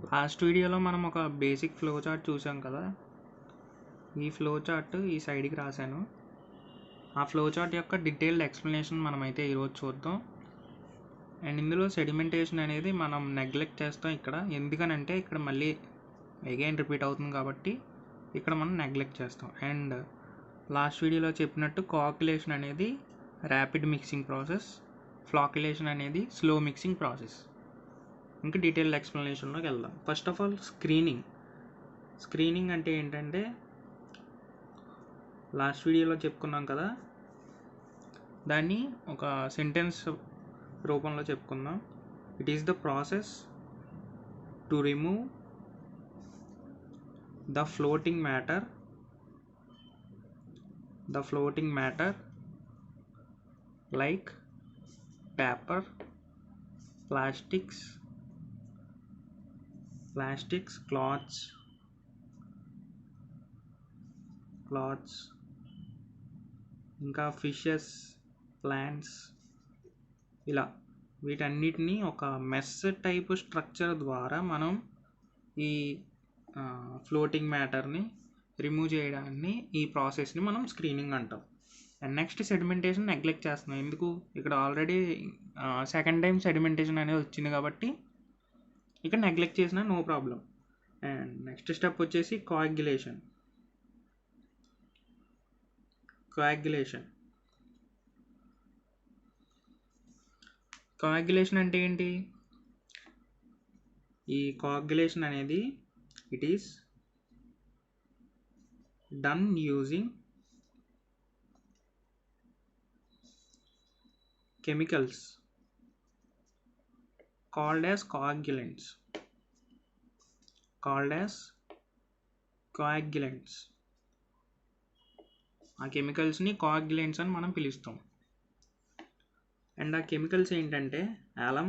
Last వీడియోలో మనం ఒక బేసిక్ ఫ్లో చార్ట్ చూసాం కదా. ఈ ఫ్లో చార్ట్ ఈ సైడ్కి రాశాను. ఆ ఫ్లో చార్ట్ యొక్క డీటెయిల్డ్ ఎక్స్ప్లెనేషన్ మనమైతే ఈరోజు చూద్దాం. అండ్ ఇందులో సెడిమెంటేషన్ అనేది మనం నెగ్లెక్ట్ చేస్తాం ఇక్కడ, ఎందుకనంటే ఇక్కడ మళ్ళీ అగైన్ రిపీట్ అవుతుంది కాబట్టి ఇక్కడ మనం నెగ్లెక్ట్ చేస్తాం. అండ్ లాస్ట్ వీడియోలో చెప్పినట్టు కోఆక్యులేషన్ అనేది ర్యాపిడ్ మిక్సింగ్ ప్రాసెస్, ఫ్లాక్యులేషన్ అనేది స్లో మిక్సింగ్ ప్రాసెస్. ఇంకా డీటెయిల్డ్ ఎక్స్ప్లెనేషన్లోకి వెళ్దాం. ఫస్ట్ ఆఫ్ ఆల్ స్క్రీనింగ్ అంటే ఏంటంటే లాస్ట్ వీడియోలో చెప్పుకున్నాం కదా, దాన్ని ఒక సెంటెన్స్ రూపంలో చెప్పుకుందాం. It is the process to remove the floating matter like paper, plastics, cloths, ఇంకా ఫిషెస్, ప్లాంట్స్, ఇలా వీటన్నిటిని ఒక మెస్ టైప్ స్ట్రక్చర్ ద్వారా మనం ఈ ఫ్లోటింగ్ మ్యాటర్ని రిమూవ్ చేయడాన్ని, ఈ ప్రాసెస్ని మనం స్క్రీనింగ్ అంటాం. అండ్ నెక్స్ట్ సెడిమెంటేషన్ నెగ్లెక్ట్ చేస్తున్నాం. ఎందుకు? ఇక్కడ ఆల్రెడీ సెకండ్ టైం సెడిమెంటేషన్ అనేది వచ్చింది కాబట్టి ఇక్కడ నెగ్లెక్ట్ చేసినా no problem. And next step వచ్చేసి కోయాగ్యులేషన్ అంటే ఏంటి? ఈ కోయాగ్యులేషన్ అనేది it is done using chemicals called as coagulants. ఆ కెమికల్స్ని కోయాగ్యులెంట్స్ అని మనం పిలుస్తాం. అండ్ ఆ కెమికల్స్ ఏంటంటే Alam,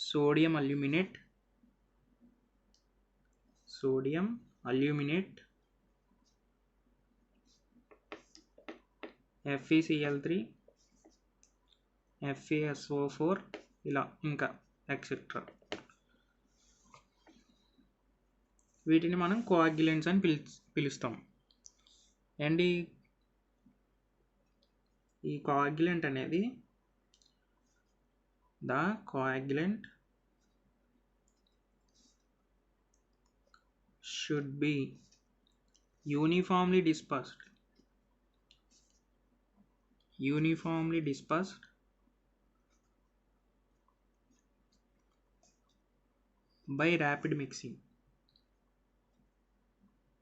sodium aluminate, FeCl3, FeSO4, ఇలా ఇంకా ఎక్సెట్రా. వీటిని మనం కోయాగ్యులెంట్స్ అని పిలుస్తాం. అండ్ ఈ కోయాగ్యులెంట్ అనేది the coagulant should be uniformly dispersed by rapid mixing.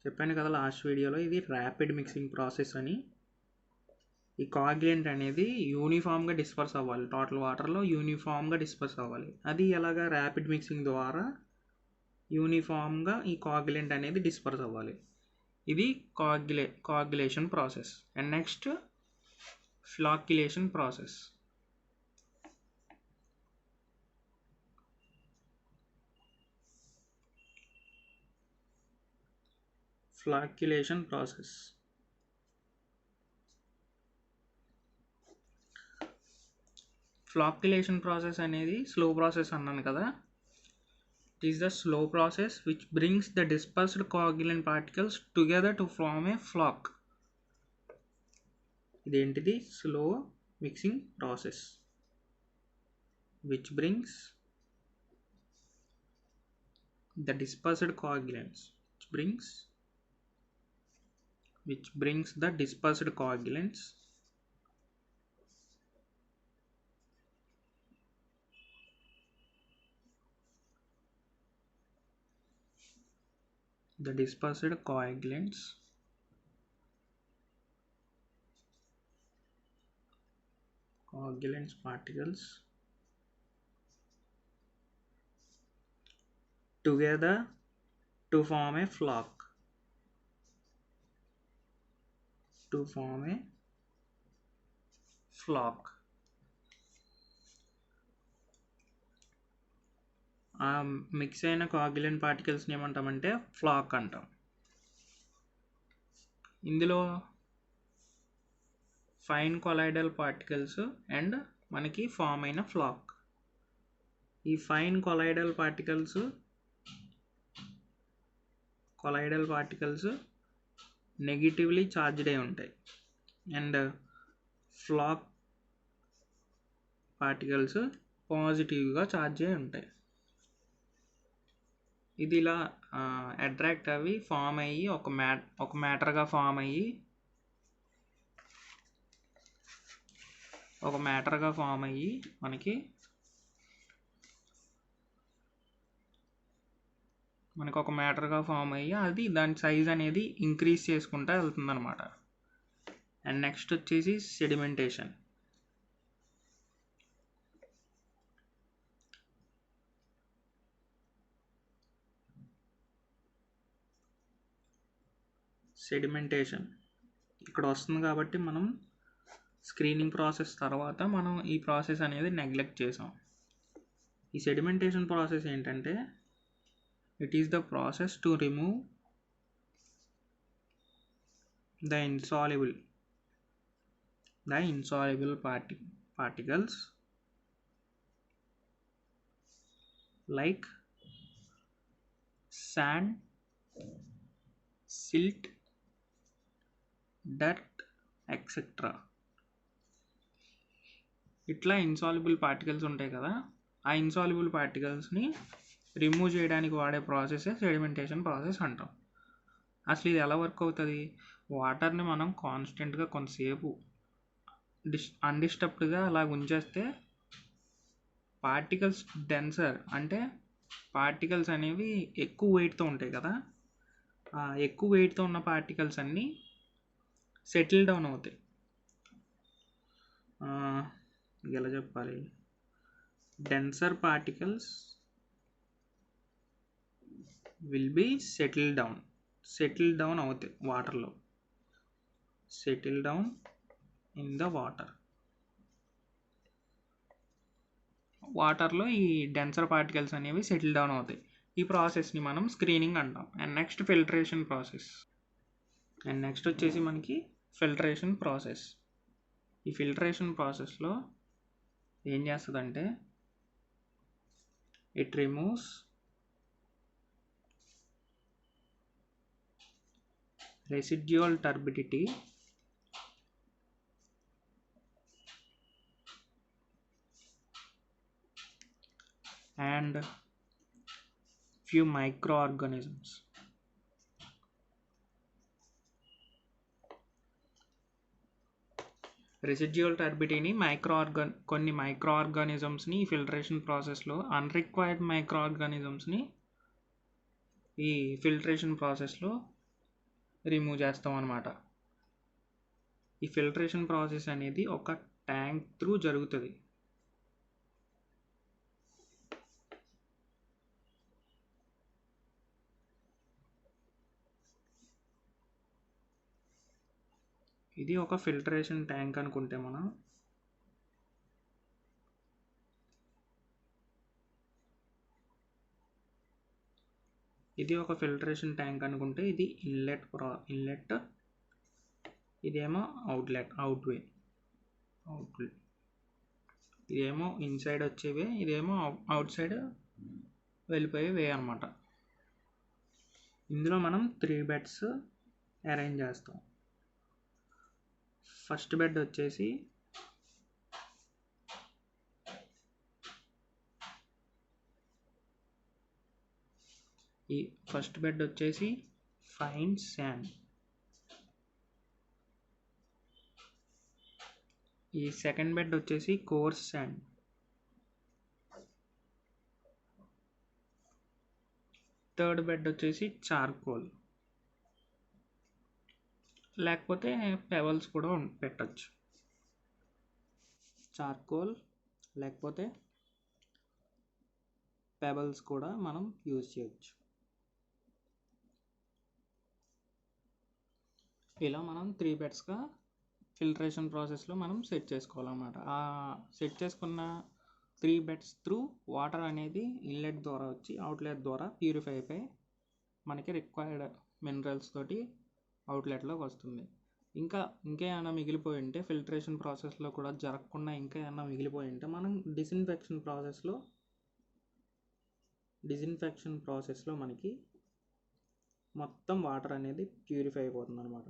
చెప్పాను కదా లాస్ట్ వీడియోలో, ఇది ర్యాపిడ్ మిక్సింగ్ ప్రాసెస్ అని. ఈ కోయాగ్యులెంట్ అనేది యూనిఫామ్గా డిస్పర్స్ అవ్వాలి, టోటల్ వాటర్లో యూనిఫామ్గా డిస్పర్స్ అవ్వాలి. అది ఎలాగా? ర్యాపిడ్ మిక్సింగ్ ద్వారా యూనిఫామ్గా ఈ కోయాగ్యులెంట్ అనేది డిస్పర్స్ అవ్వాలి. ఇది coagulation process. And next flocculation process. Flocculation process అనేది స్లో ప్రాసెస్ అన్నాను కదా. It is the slow process which brings the dispersed coagulant particles together to form a floc. ఇదేంటిది? Slow mixing process which brings the dispersed coagulants particles together to form a flock. ఆ mix అయిన కోయాగ్యులెంట్ పార్టికల్స్ని ఏమంటామంటే flax అంటాం. ఇందులో fine colloidal particles and మనకి form అయిన flax. ఈ fine colloidal particles negatively charged అయి ఉంటాయి అండ్ ఫ్లాక్ పార్టికల్స్ పాజిటివ్గా ఛార్జ్ అయి ఉంటాయి. ఇది ఇలా అట్రాక్ట్ అవి ఫామ్ అయ్యి ఒక మ్యాటర్గా ఫామ్ అయ్యి మనకి ఒక మ్యాటర్గా ఫామ్ అయ్యి అది దాని సైజ్ అనేది ఇంక్రీజ్ చేసుకుంటూ వెళ్తుంది అనమాట. అండ్ నెక్స్ట్ వచ్చేసి సెడిమెంటేషన్. ఇక్కడ వస్తుంది కాబట్టి మనం స్క్రీనింగ్ ప్రాసెస్ తర్వాత మనం ఈ ప్రాసెస్ అనేది నెగ్లెక్ట్ చేసాం. ఈ సెడిమెంటేషన్ ప్రాసెస్ ఏంటంటే it is the process to remove the insoluble particles like sand, silt, dirt, etc. ఇట్లా ఇన్సాల్యుబుల్ పార్టికల్స్ ఉంటాయి కదా, ఆ ఇన్సాల్యుబుల్ పార్టికల్స్ని రిమూవ్ చేయడానికి వాడే ప్రాసెసే సెడిమెంటేషన్ ప్రాసెస్ అంటాం. అసలు ఇది ఎలా వర్క్ అవుతుంది? వాటర్ని మనం కాన్స్టెంట్గా కొంతసేపు అన్డిస్టర్బ్డ్గా అలా ఉంచేస్తే పార్టికల్స్ డెన్సర్ అంటే పార్టికల్స్ అనేవి ఎక్కువ వెయిట్తో ఉంటాయి కదా, ఆ ఎక్కువ వెయిట్తో ఉన్న పార్టికల్స్ అన్నీ సెటిల్ డౌన్ అవుతాయి. ఎలా చెప్పాలి, denser particles will be settle down అవుతాయి వాటర్లో, సెటిల్ డౌన్ ఇన్ ద వాటర్లో ఈ డెన్సర్ పార్టికల్స్ అనేవి సెటిల్ డౌన్ అవుతాయి. ఈ ప్రాసెస్ని మనం స్క్రీనింగ్ అంటాం. And next filtration process. And next వచ్చేసి మనకి ఫిల్టరేషన్ ప్రాసెస్. ఈ ఫిల్టరేషన్ ప్రాసెస్లో ఏం చేస్తుందంటే it removes residual turbidity and few microorganisms. రెసిడ్యువల్ టర్బిడిటీని కొన్ని మైక్రోఆర్గానిజమ్స్ని ఈ ఫిల్టరేషన్ ప్రాసెస్లో, అన్రిక్వైర్డ్ మైక్రోఆర్గానిజమ్స్ని ఈ ఫిల్టరేషన్ ప్రాసెస్లో రిమూవ్ చేస్తాం అన్నమాట. ఈ ఫిల్టరేషన్ ప్రాసెస్ అనేది ఒక ట్యాంక్ త్రూ జరుగుతుంది. ఇది ఒక ఫిల్టరేషన్ ట్యాంక్ అనుకుంటే మనం ఇది ఇన్లెట్, ఇదేమో అవుట్వే, ఇదేమో ఇన్సైడ్ వచ్చేవే, ఇదేమో అవుట్ సైడ్ వెళ్ళిపోయే వే అనమాట. ఇందులో మనం 3 బెడ్స్ అరేంజ్ చేస్తాం. ఫస్ట్ బెడ్ వచ్చేసి ఫైన్ శాండ్. ఈ సెకండ్ బెడ్ వచ్చేసి కోర్స్ శాండ్. థర్డ్ బెడ్ వచ్చేసి చార్కోల్, లేకపోతే పెబల్స్ కూడా పెట్టచ్చు. చార్కోల్ లేకపోతే పెబల్స్ కూడా మనం యూజ్ చేయొచ్చు. ఇలా మనం 3 బెడ్స్గా ఫిల్టరేషన్ ప్రాసెస్లో మనం సెట్ చేసుకోవాలన్నమాట. ఆ సెట్ చేసుకున్న 3 బెడ్స్ త్రూ వాటర్ అనేది ఇన్లెట్ ద్వారా వచ్చి అవుట్లెట్ ద్వారా ప్యూరిఫై అయిపోయి మనకి రిక్వైర్డ్ మినరల్స్ తోటి అవుట్లెట్లోకి వస్తుంది. ఇంకేమైనా మిగిలిపోయి ఉంటే ఫిల్టరేషన్ ప్రాసెస్లో కూడా జరగకుండా ఇంకా ఏమైనా మిగిలిపోయి ఉంటే మనం డిస్ఇన్ఫెక్షన్ ప్రాసెస్లో డిజిన్ఫెక్షన్ ప్రాసెస్లో మనకి మొత్తం వాటర్ అనేది ప్యూరిఫై అయిపోతుంది అనమాట.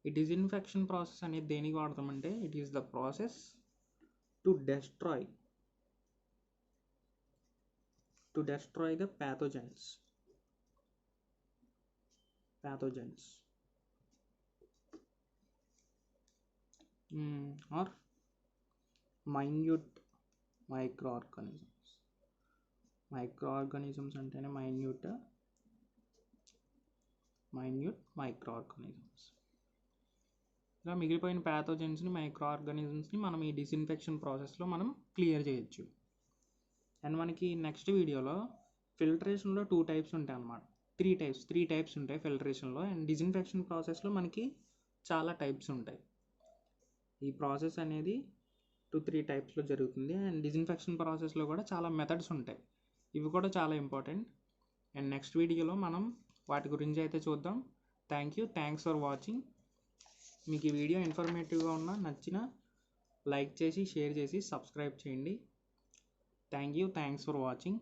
ఈ డిజిన్ఫెక్షన్ ప్రాసెస్ అనేది దేనికి వాడతామంటే it is the process to destroy the pathogens or minute microorganisms అంటేనే minute microorganisms. ఇలా మిగిలిపోయిన ప్యాథోజన్స్ని మైక్రో ఆర్గానిజమ్స్ని మనం ఈ డిస్ఇన్ఫెక్షన్ ప్రాసెస్లో మనం క్లియర్ చేయొచ్చు. అండ్ మనకి నెక్స్ట్ వీడియోలో ఫిల్టరేషన్లో 2 టైప్స్ ఉంటాయి అన్నమాట. 3 టైప్స్ ఉంటాయి ఫిల్టరేషన్లో. అండ్ డిస్ఇన్ఫెక్షన్ ప్రాసెస్లో మనకి చాలా టైప్స్ ఉంటాయి. ఈ ప్రాసెస్ అనేది 2-3 టైప్స్లో జరుగుతుంది. అండ్ డిస్ఇన్ఫెక్షన్ ప్రాసెస్లో కూడా చాలా మెథడ్స్ ఉంటాయి. ఇవి కూడా చాలా ఇంపార్టెంట్. అండ్ నెక్స్ట్ వీడియోలో మనం వాటి గురించి అయితే చూద్దాం. Thanks for watching. మీకు ఈ వీడియో ఇన్ఫర్మేటివ్గా ఉన్నా నచ్చినా లైక్ చేసి షేర్ చేసి సబ్స్క్రైబ్ చేయండి. Thanks for watching.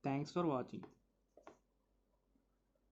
Thanks for watching.